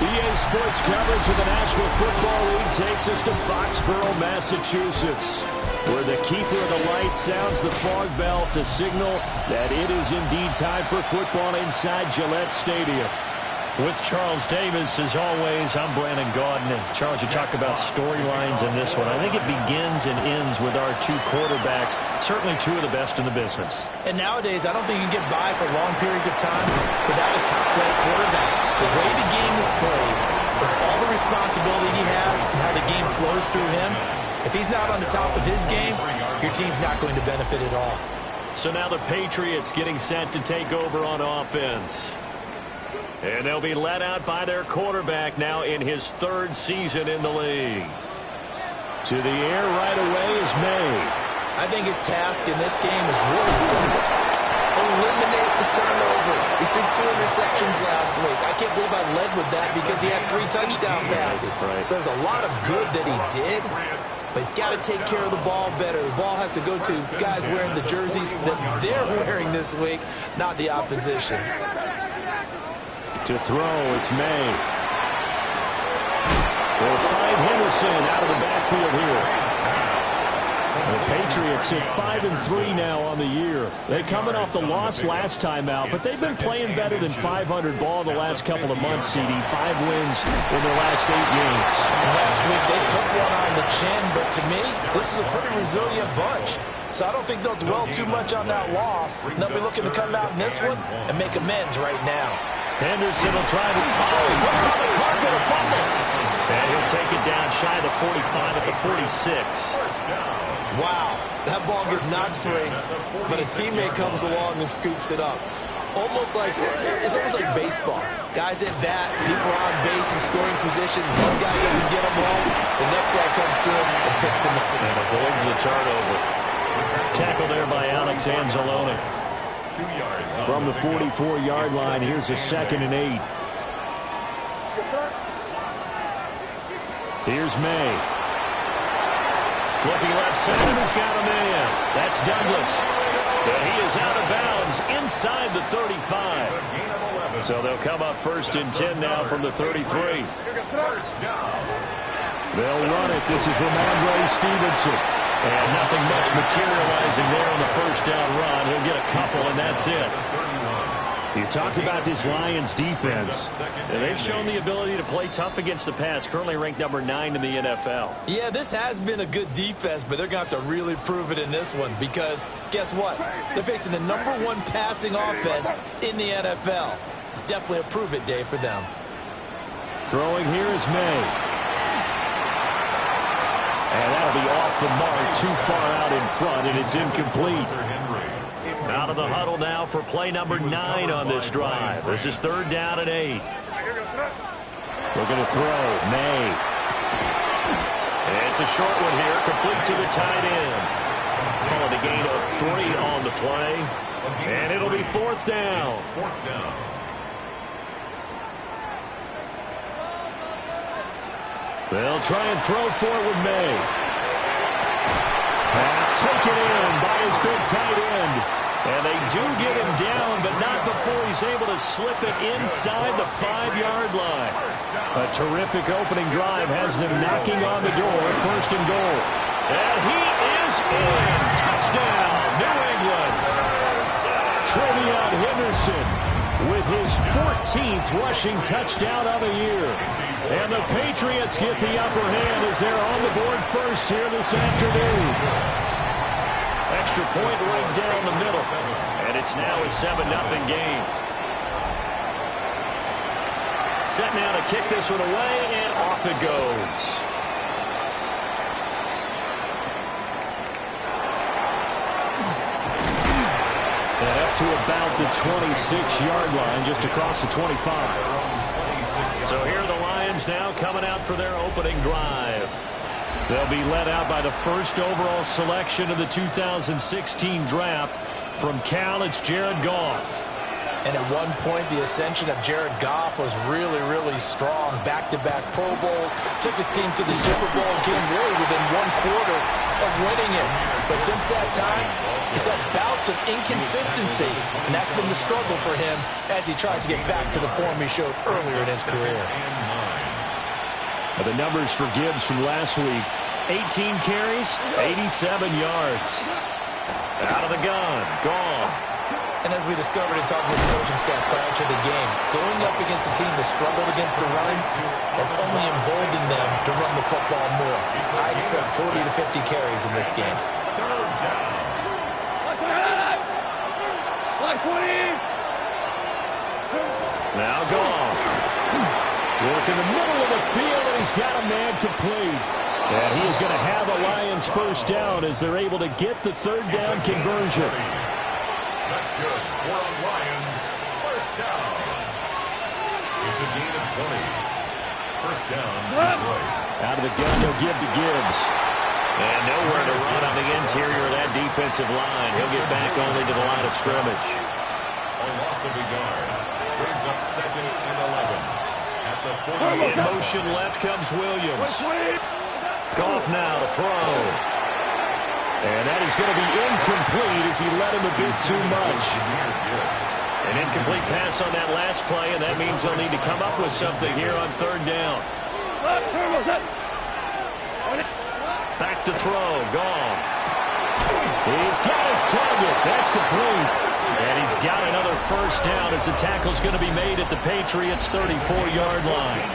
EA Sports coverage of the National Football League takes us to Foxborough, Massachusetts, where the keeper of the light sounds the fog bell to signal that it is indeed time for football inside Gillette Stadium. With Charles Davis, as always, I'm Brandon Gaudin. And Charles, you talk about storylines in this one. I think it begins and ends with our two quarterbacks, certainly two of the best in the business. And nowadays, I don't think you can get by for long periods of time without a top-flight quarterback. The way the game is played, with all the responsibility he has and how the game flows through him, if he's not on the top of his game, your team's not going to benefit at all. So now the Patriots getting set to take over on offense. And they'll be led out by their quarterback now in his third season in the league. To the air right away is May. I think his task in this game is really simple. Eliminate the turnovers. He took 2 interceptions last week. I can't believe I led with that because he had 3 touchdown passes. So there's a lot of good that he did, but he's got to take care of the ball better. The ball has to go to guys wearing the jerseys that they're wearing this week, not the opposition. To throw, it's May. They'll find Henderson out of the backfield here. The Patriots hit 5-3 now on the year. They're coming off the loss last time out, but they've been playing better than 500 ball the last couple of months, CD. 5 wins in their last 8 games. Last week they took one on the chin, but to me, this is a pretty resilient bunch. So I don't think they'll dwell too much on that loss. They'll be looking to come out in this one and make amends right now. Henderson will try to... Oh, he put it on the carpet, a fumble. And he'll take it down shy of the 45 at the 46. Wow, that ball gets knocked free, but a teammate comes along and scoops it up. It's almost like baseball. Guys at bat, people are on base in scoring position. One guy doesn't get him home. The next guy comes through and picks him up. And avoids the turnover. Tackle there by Alex Anzalone. From the 44-yard line, here's a 2nd and 8. Here's May. Looking left side, has got a man. That's Douglas. But he is out of bounds inside the 35. So they'll come up 1st and 10 now from the 33. They'll run it. This is Ramondre Stevenson. And nothing much materializing there on the 1st down run. He'll get a couple, and that's it. You talk about this Lions defense. They've shown the ability to play tough against the pass, currently ranked number 9 in the NFL. Yeah, this has been a good defense, but they're going to have to really prove it in this one because guess what? They're facing the number 1 passing offense in the NFL. It's definitely a prove-it day for them. Throwing here is May. And that'll be off the mark, too far out in front, and it's incomplete. Out of the huddle now for play number 9 on this drive. This is 3rd down and 8. Looking to throw, May. And it's a short one here, complete to the tight end. Calling a gain of 3 on the play. And it'll be 4th down. They'll try and throw for it with May. Pass taken in by his big tight end. And they do get him down, but not before he's able to slip it inside the 5-yard line. A terrific opening drive has them knocking on the door, 1st and goal. And he is in. Touchdown, New England. Trevion Henderson with his 14th rushing touchdown of the year. And the Patriots get the upper hand as they're on the board first here this afternoon. Extra point right down the middle. And it's now a 7-0 game. Set now to kick this one away, and off it goes. And up to about the 26-yard line, just across the 25. So here are the Lions now coming out for their opening drive. They'll be led out by the 1st overall selection of the 2016 draft. From Cal, it's Jared Goff. And at one point, the ascension of Jared Goff was really, really strong. Back-to-back Pro Bowls, took his team to the Super Bowl, came really within one quarter of winning it. But since that time, he's had bouts of inconsistency, and that's been the struggle for him as he tries to get back to the form he showed earlier in his career. The numbers for Gibbs from last week: 18 carries, 87 yards. Out of the gun, Goff. And as we discovered in talking with the coaching staff prior to the game, going up against a team that struggled against the run has only emboldened them to run the football more. I expect 40 to 50 carries in this game. Now Goff. Work in the middle of the field, and he's got a man complete. And he is going to have the Lions first down as they're able to get the third down conversion. That's good. For the Lions, first down. It's a gain of 20. First down, Detroit. Out of the gun, they'll give to Gibbs. And nowhere to run on the interior of that defensive line. He'll get back only to the line of scrimmage. A loss of a yard. Brings up 2nd and 11. At the 40. In motion left comes Williams. Goff now to throw. And that is going to be incomplete as he let him a bit too much. An incomplete pass on that last play, and that means they'll need to come up with something here on third down. Back to throw, Goff. He's got his target. That's complete. And he's got another first down as the tackle's going to be made at the Patriots' 34-yard line.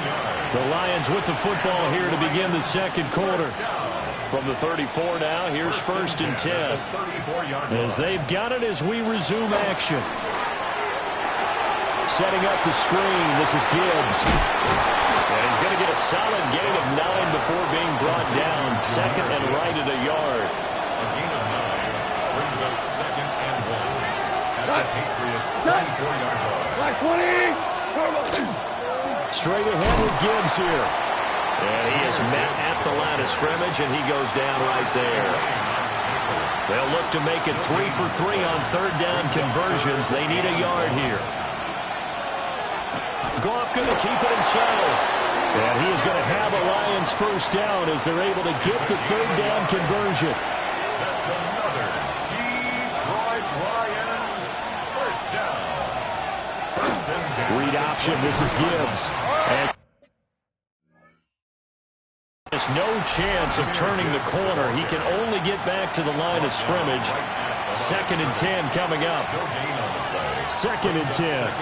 The Lions with the football here to begin the second quarter. From the 34 now, here's 1st and 10. As they've got it as we resume action. Setting up the screen, this is Gibbs. And he's going to get a solid gain of 9 before being brought down. 2nd and right at a yard. A gain of 9 brings up 2nd and 1. At the Patriots' 34-yard line. Straight ahead with Gibbs here. And he is met at the line of scrimmage, and he goes down right there. They'll look to make it 3 for 3 on third down conversions. They need a yard here. Goff going to keep it himself. And he is going to have a Lions first down as they're able to get the third down conversion. That's another Detroit Lions first down. First and 10. Read option, this is Gibbs. And there's no chance of turning the corner. He can only get back to the line of scrimmage. 2nd and 10 coming up. 2nd and 10.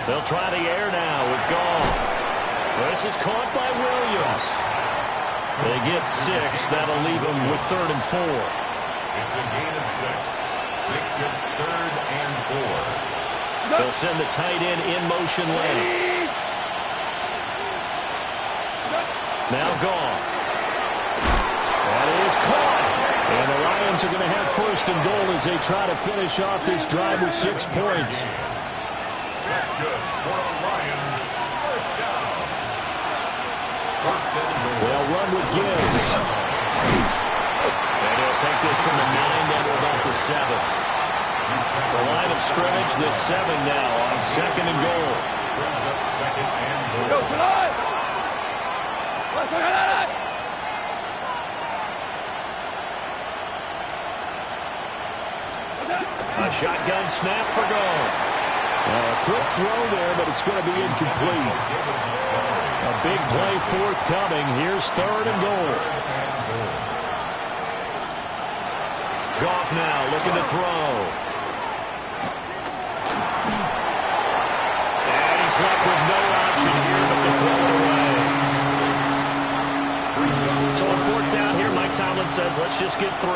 They'll try the air now with Goff. This is caught by Williams. They get 6. That'll leave them with 3rd and 4. It's a gain of 6. Makes it 3rd and 4. They'll send the tight end in motion left. Now Goff. That is caught. And the Lions are going to have 1st and goal as they try to finish off this drive with 6 points. That's good for the Lions. First down. First and goal. They'll run with Gibbs. And he'll take this from the 9 down to about the 7. The line of scrimmage, the 7 now on 2nd and goal. Brings up 2nd and goal. A shotgun snap for Goff. A quick throw there, but it's going to be incomplete. A big play forthcoming. Here's 3rd and goal. Goff now looking to throw. And he's left with no option here but to throw it away. So on 4th down here, Mike Tomlin says, let's just get 3.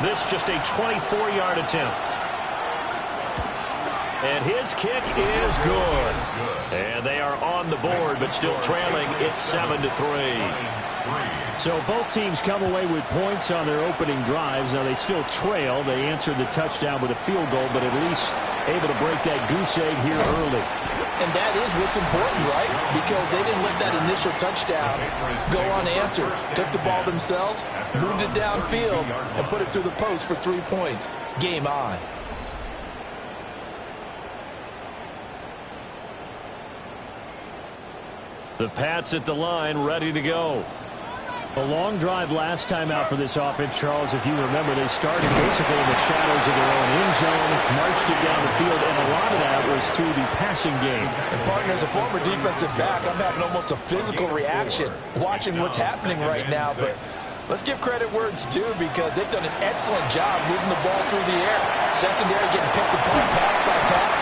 This just a 24-yard attempt. And his kick is good. And they are on the board, but still trailing. It's 7-3. So both teams come away with points on their opening drives. Now they still trail. They answered the touchdown with a field goal, but at least able to break that goose egg here early. And that is what's important, right? Because they didn't let that initial touchdown go unanswered. Took the ball themselves, moved it downfield, and put it through the post for 3 points. Game on. The Pats at the line, ready to go. A long drive last time out for this offense, Charles. If you remember, they started basically in the shadows of their own end zone, marched it down the field, and a lot of that was through the passing game. And, partner, as a former defensive back, I'm having almost a physical reaction watching what's happening right now. But let's give credit where it's due because they've done an excellent job moving the ball through the air. Secondary getting picked apart pass by pass.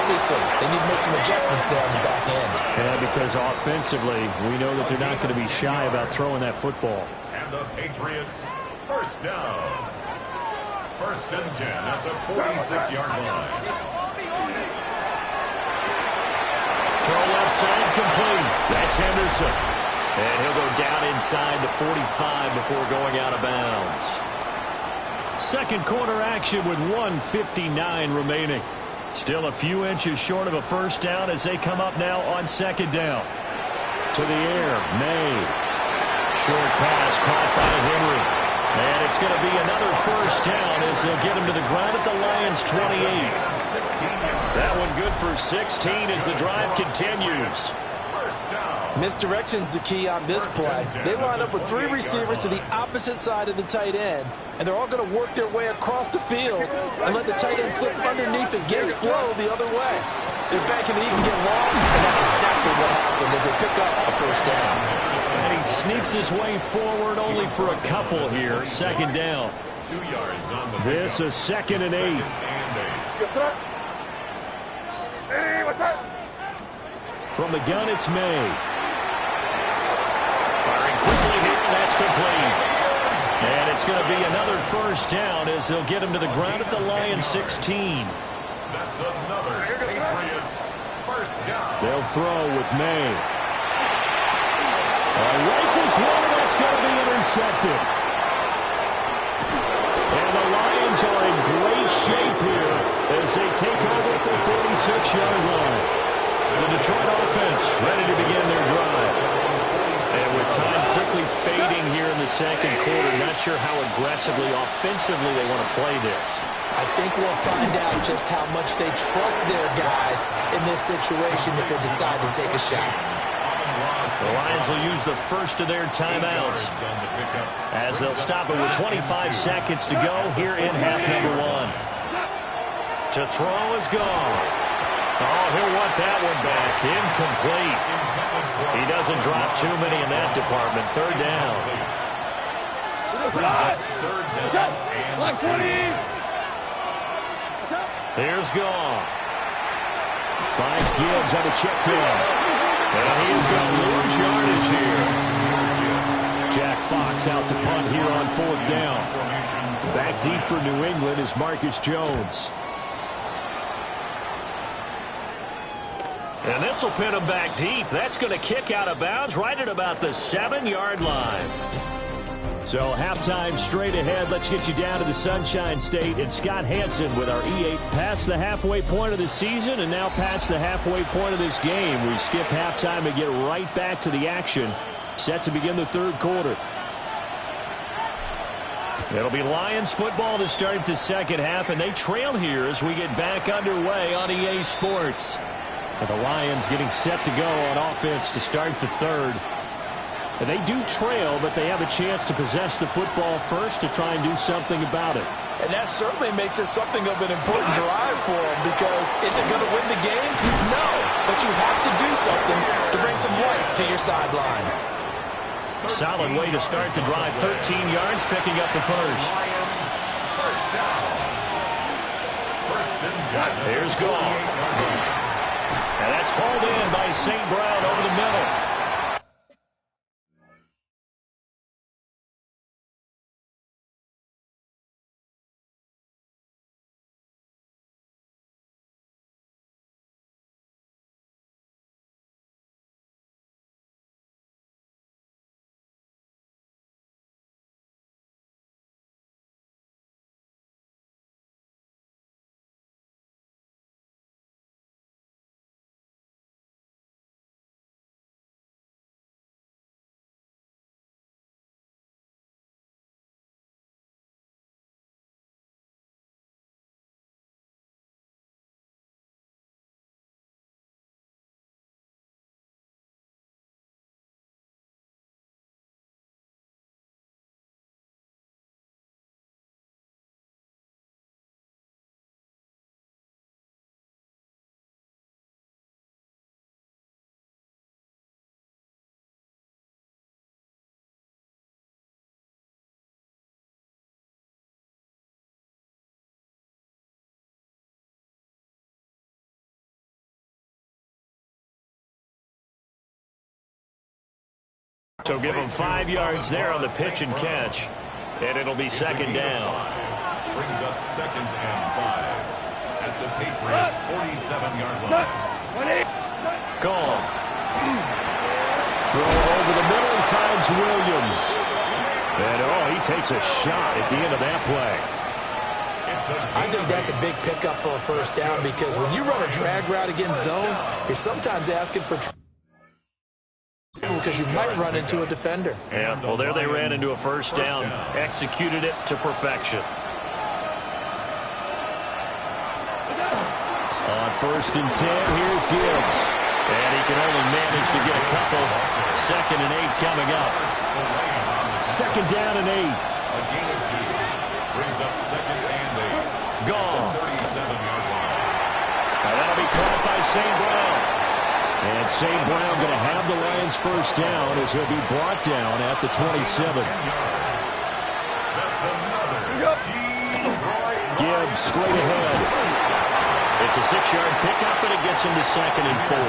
Obviously, they need to make some adjustments there on the back end. Yeah, because offensively, we know that they're not going to be shy about throwing that football. And the Patriots, first down. First and 10 at the 46-yard line. Throw left side complete. That's Henderson. And he'll go down inside the 45 before going out of bounds. Second quarter action with 1:59 remaining. Still a few inches short of a first down as they come up now on second down. To the air, May. Short pass caught by Henry. And it's going to be another first down as they'll get him to the ground at the Lions' 28. That one good for 16 as the drive continues. Misdirection's the key on this play. They line up with 3 receivers to the opposite side of the tight end, and they're all going to work their way across the field and let the tight end slip underneath against flow the other way. They're banking that he can get lost, and that's exactly what happened as they pick up a first down. And he sneaks his way forward only for a couple here. Second down. 2 yards on the This is 2nd and 8. From the gun, it's May. Firing quickly here, and that's complete. And it's going to be another first down as they'll get him to the ground at the Lions' 16. That's another Patriots first down. They'll throw with May. Rifles one, and that's going to be intercepted. And the Lions are in great shape here as they take over at the 46-yard line. The Detroit offense ready to begin their drive. And with time quickly fading here in the second quarter, not sure how aggressively, offensively they want to play this. I think we'll find out just how much they trust their guys in this situation if they decide to take a shot. The Lions will use the first of their timeouts as they'll stop it with 25 seconds to go here in half number 1. To throw is gone. Oh, he'll want that one back. Incomplete. He doesn't drop too many in that department. Third down. Here's Goff. Finds Gibbs on the check down. And he's going to lose yardage here. Jack Fox out to punt here on 4th down. Back deep for New England is Marcus Jones. And this will pin him back deep. That's going to kick out of bounds right at about the 7-yard line. So halftime straight ahead. Let's get you down to the Sunshine State. And Scott Hansen with our E8 past the halfway point of the season and now past the halfway point of this game. We skip halftime and get right back to the action. Set to begin the third quarter. It'll be Lions football to start the second half, and they trail here as we get back underway on EA Sports. And the Lions getting set to go on offense to start the third. And they do trail, but they have a chance to possess the football first to try and do something about it. And that certainly makes it something of an important drive for them because is it going to win the game? No, but you have to do something to bring some life to your sideline. Solid way to start the drive. 13 yards, picking up the first. First down. First and 10. Here's Goff. And that's hauled in by St. Brown over the middle. So give him 5 yards there on the pitch and catch. And it'll be second down. Brings up 2nd and 5 at the Patriots' 47-yard line. Gone. Throw over the middle and finds Williams. And, oh, he takes a shot at the end of that play. I think that's a big pickup for a first down because when you run a drag route against zone, you're sometimes asking for because you might run into a defender. Yeah, well, there they ran into a first down. Executed it to perfection. On 1st and 10, here's Gibbs. And he can only manage to get a couple. 2nd and 8 coming up. 2nd down and 8. A gain of 2. Brings up 2nd and 8. Gone. 37-yard line. Now that'll be caught by St. Brown. And St. Brown going to have the Lions first down as he'll be brought down at the 27. That's another. Gibbs straight ahead. It's a 6-yard pickup, and it gets him to 2nd and 4. The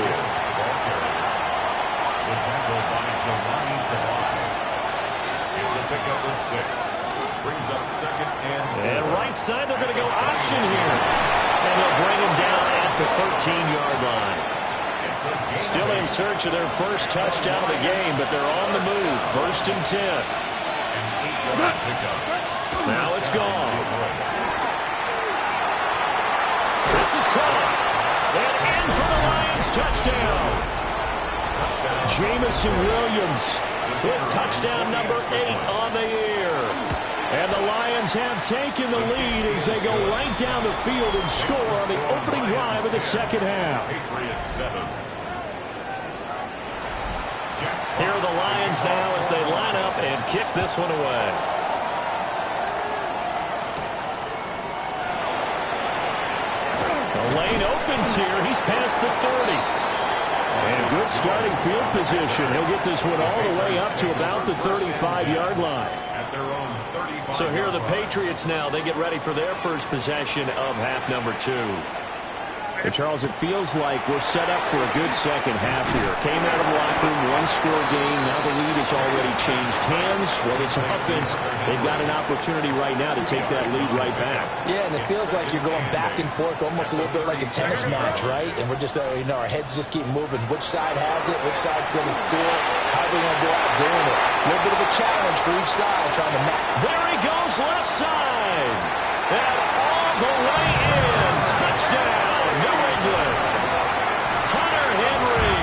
tackle by Jelani Tavai. It's a pickup of 6. Brings up 2nd and 4. And right side, they're going to go option here. And they'll bring him down at the 13-yard line. Still in search of their first touchdown of the game, but they're on the move. 1st and 10. Now it's gone. This is caught. And in for the Lions touchdown. Jamison Williams with touchdown number 8 on the year. And the Lions have taken the lead as they go right down the field and score on the opening drive of the second half. Patriots 7. Here are the Lions now as they line up and kick this one away. The lane opens here. He's past the 30. And good starting field position. He'll get this one all the way up to about the 35-yard line. At their own 35. So here are the Patriots now. They get ready for their first possession of half number 2. And Charles, it feels like we're set up for a good second half here. Came out of the locker room, one-score game. Now the lead has already changed hands. Well, this offense, they've got an opportunity right now to take that lead right back. Yeah, and it feels like you're going back and forth, almost a little bit like a tennis match, right? And we're just, our heads just keep moving. Which side has it? Which side's going to score? How are they going to go out doing it? A little bit of a challenge for each side, trying to match. There he goes, left side. And all the way in. Touchdown. New England. Hunter Henry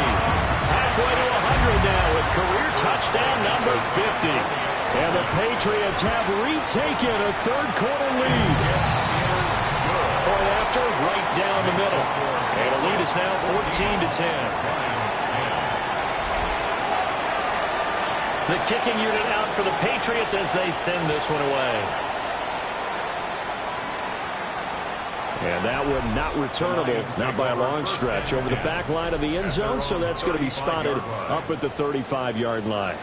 halfway to 100 now with career touchdown number 50. And the Patriots have retaken a third-quarter lead. Point after, right down the middle. And the lead is now 14-10. The kicking unit out for the Patriots as they send this one away. And that one not returnable, not by a long stretch, over the back line of the end zone, so that's going to be spotted up at the 35-yard line.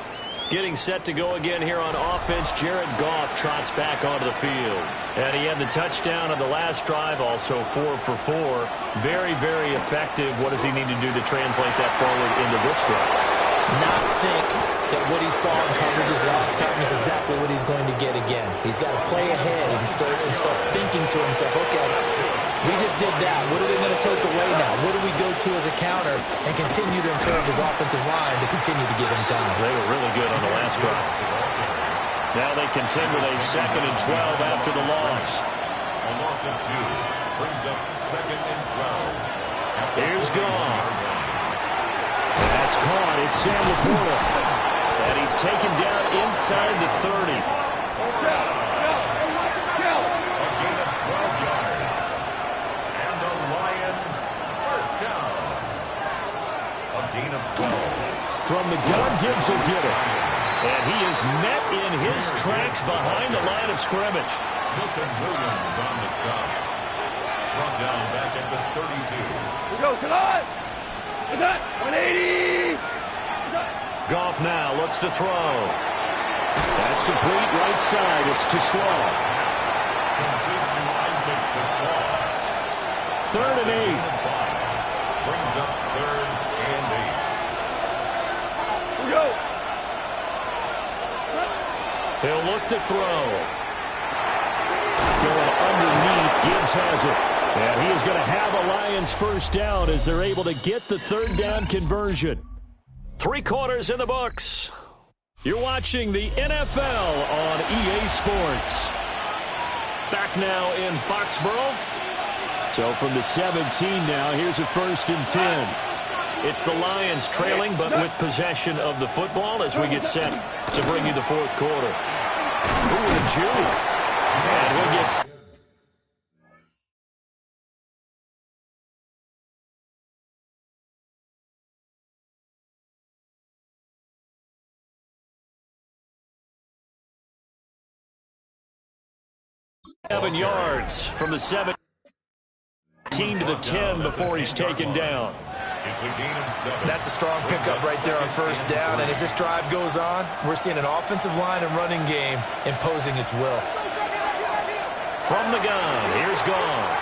Getting set to go again here on offense, Jared Goff trots back onto the field. And he had the touchdown on the last drive, also 4 for 4. Very, very effective. What does he need to do to translate that forward into this drive? Not think that what he saw in coverages last time is exactly what he's going to get again. He's got to play ahead and start thinking to himself, okay, we just did that. What are they going to take away now? What do we go to as a counter? And continue to encourage his offensive line to continue to give him time. They were really good on the last drive. Now they contend with a 2nd and 12 after the loss. A loss of 2 brings up 2nd and 12. Here's Goff. That's caught. It's Sam Laporta. And he's taken down inside the 30. A gain of 12 yards. And the Lions first down. A gain of 12. From the gun, Gibbs will get it. And he is met in his tracks behind the line of scrimmage. Milton Williams on the stop. Brought down back at the 32. We go, tonight. Is that 180? Goff now looks to throw. That's complete right side. It's to Slaw. Complete to Isaac to Slaw. 3rd and 8. Brings up 3rd and 8. We go. He'll look to throw. Going underneath, Gibbs has it. And he is going to have a Lions first down as they're able to get the third down conversion. 3 quarters in the books. You're watching the NFL on EA Sports. Back now in Foxborough. So from the 17 now, here's a 1st and 10. It's the Lions trailing, but with possession of the football as we get set to bring you the 4th quarter. Ooh, the juke. And he'll get... Seven yards from the 17 to the 10 before he's taken down. It's a gain of 7. That's a strong pickup right there on first down. And as this drive goes on, we're seeing an offensive line and running game imposing its will. From the gun, here's Goff.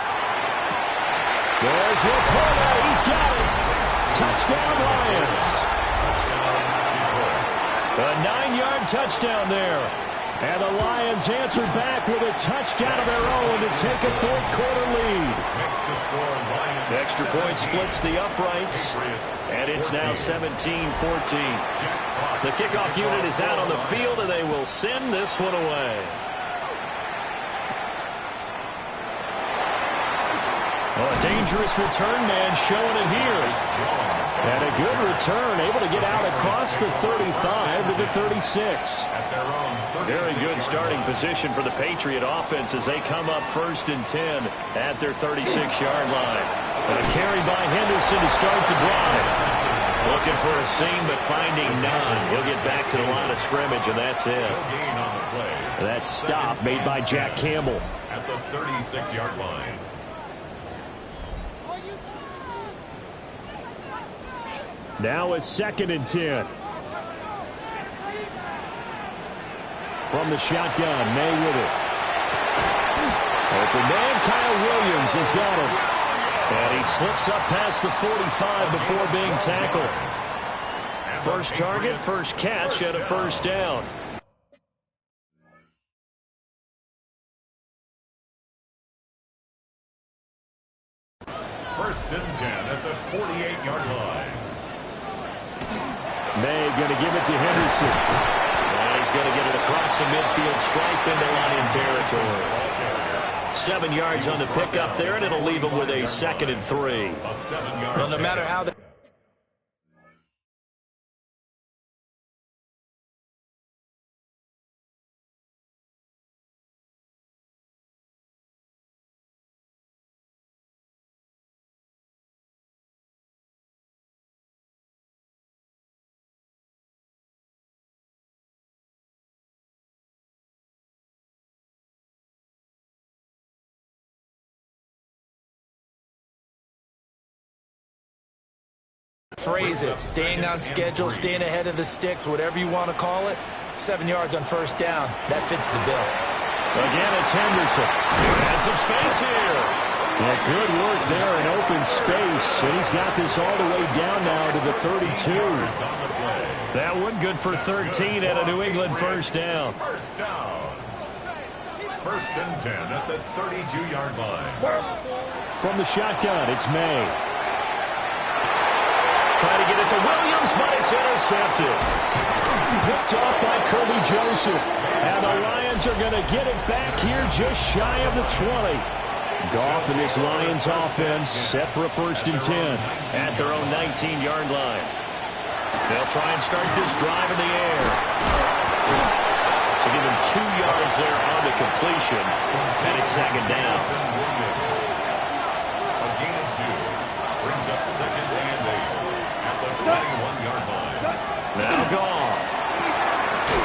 There's Laporta. He's got it. Touchdown, Lions. A 9-yard touchdown there. And the Lions answer back with a touchdown of their own to take a 4th quarter lead. The extra point splits the uprights, and it's now 17-14. The kickoff unit is out on the field, and they will send this one away. Oh, a dangerous return man showing it here. And a good return, able to get out across the 35 to the 36. Very good starting position for the Patriot offense as they come up 1st and 10 at their 36-yard line. And a carry by Henderson to start the drive. Looking for a seam, but finding none. He'll get back to the line of scrimmage, and that's it. That stop made by Jack Campbell. At the 36-yard line. Now a 2nd and 10. From the shotgun, May with it. Open man, Kyle Williams has got him. And he slips up past the 45 before being tackled. First target, first catch, and a first down. First and 10 at the 48-yard line. May going to give it to Henderson. And he's going to get it across the midfield stripe into Lion territory. 7 yards on the pickup there, and it'll leave him with a 2nd and 3. Well, no matter how the phrase it, staying on schedule, staying ahead of the sticks, whatever you want to call it. 7 yards on first down. That fits the bill. Again, it's Henderson. Has some space here. Yeah, good work there in open space. And he's got this all the way down now to the 32. That one good for 13 and a New England first down. First down. First and 10 at the 32-yard line. From the shotgun, it's May. Trying to get it to Williams, but it's intercepted. Picked off by Kirby Joseph. And the Lions are going to get it back here just shy of the 20. Goff and his Lions offense set for a 1st and 10 at their own 19-yard line. They'll try and start this drive in the air. So give him 2 yards there on the completion, and it's 2nd down. A gain of 2 brings up 2nd and 8 at the 21-yard line. Now Goff.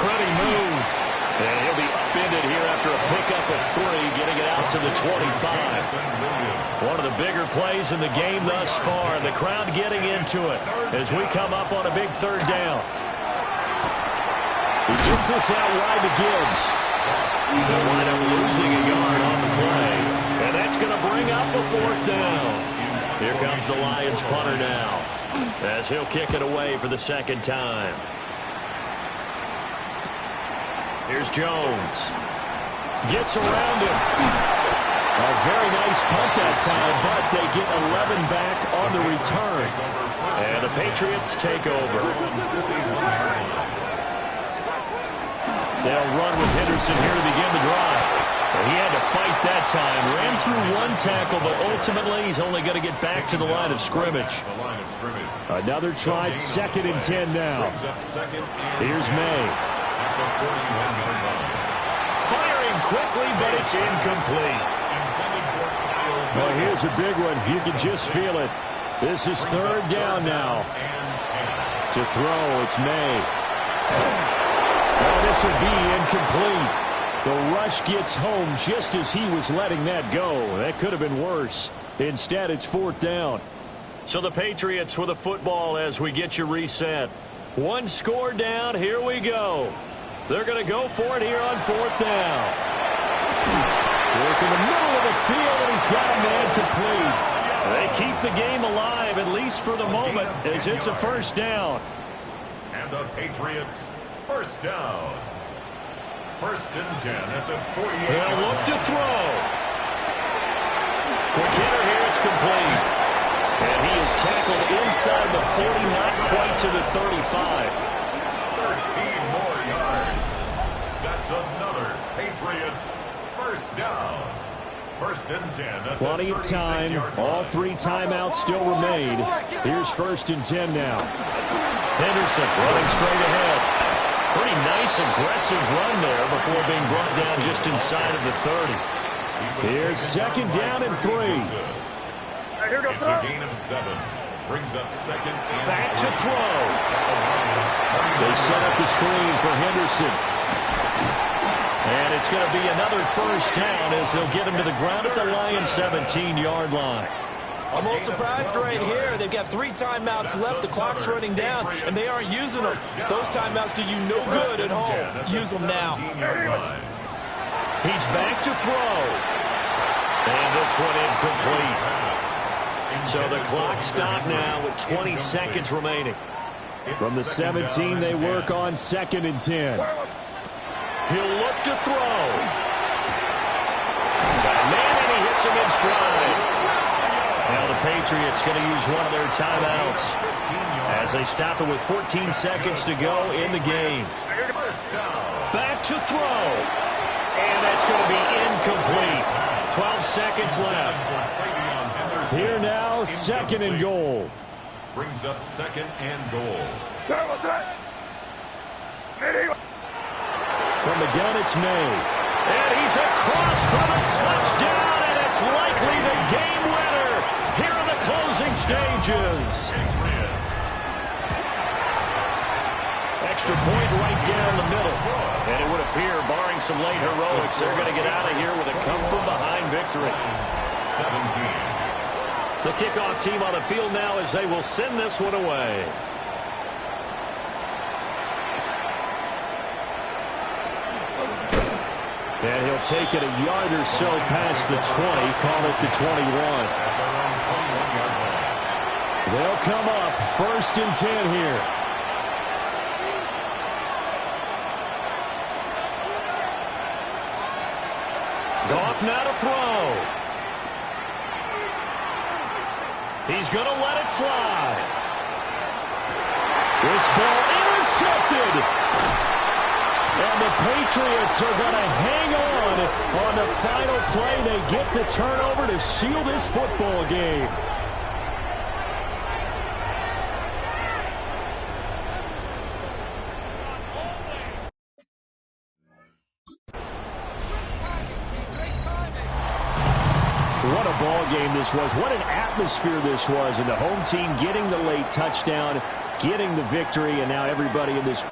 Pretty move. And he'll be upended here after a pickup of 3, getting it out to the 25. One of the bigger plays in the game thus far. The crowd getting into it as we come up on a big 3rd down. He gets this out wide to Gibbs. They'll wind up losing a yard on the play. And that's going to bring up a 4th down. Here comes the Lions punter now, as he'll kick it away for the 2nd time. Here's Jones. Gets around him. A very nice punt that time, but they get 11 back on the return. And the Patriots take over. They'll run with Henderson here to begin the drive. He had to fight that time. Ran through one tackle, but ultimately he's only going to get back to the line of scrimmage. Another try, 2nd and 10 now. Here's May. Firing quickly, but it's incomplete. Well, here's a big one. You can just feel it. This is 3rd down now. To throw, it's May. Well, this will be incomplete. The rush gets home just as he was letting that go. That could have been worse. Instead, it's 4th down. So the Patriots with the football as we get you reset. 1 score down. Here we go. They're going to go for it here on 4th down. Work in the middle of the field, and he's got a man complete. They keep the game alive, at least for the moment, as it's a 1st down. And the Patriots, 1st down. 1st and 10 at the 48. They'll look to throw. Quick hitter here, it's complete. And he is tackled inside the 40, not quite to the 35. 13 more yards. That's another Patriots 1st down. 1st and 10 at plenty of time. All 3 timeouts still remain. Here's 1st and 10 now. Henderson running straight ahead. Pretty nice, aggressive run there before being brought down just inside of the 30. Here's 2nd down and 3. It's a gain of 7. Brings up 2nd and back to throw. They set up the screen for Henderson. And it's going to be another 1st down as they'll get him to the ground at the Lions' 17-yard line. I'm a little surprised right here. They've got 3 timeouts left. The clock's running down, and they aren't using them. Those timeouts do you no good at home. Use them now. He's back to throw. And this one incomplete. So the clock stopped now with 20 seconds remaining. From the 17, they work on 2nd and 10. He'll look to throw. Man, and he hits him in stride. Now the Patriots going to use one of their timeouts as they stop it with 14 seconds to go in the game. Back to throw. And that's going to be incomplete. 12 seconds left. Here now, 2nd and goal. Brings up 2nd and goal. From the gun, it's May. And he's across for the touchdown, and it's likely the game winner here in the closing stages. Extra point right down the middle. And it would appear, barring some late heroics, they're going to get out of here with a come-from-behind victory. 17. The kickoff team on the field now as they will send this one away. And he'll take it a yard or so past the 20, call it the 21. They'll come up 1st and 10 here. Goff now to throw. He's going to let it fly. This ball intercepted. And the Patriots are going to hang on the final play. They get the turnover to seal this football game. What a ball game this was. What an atmosphere this was. And the home team getting the late touchdown, getting the victory, and now everybody in this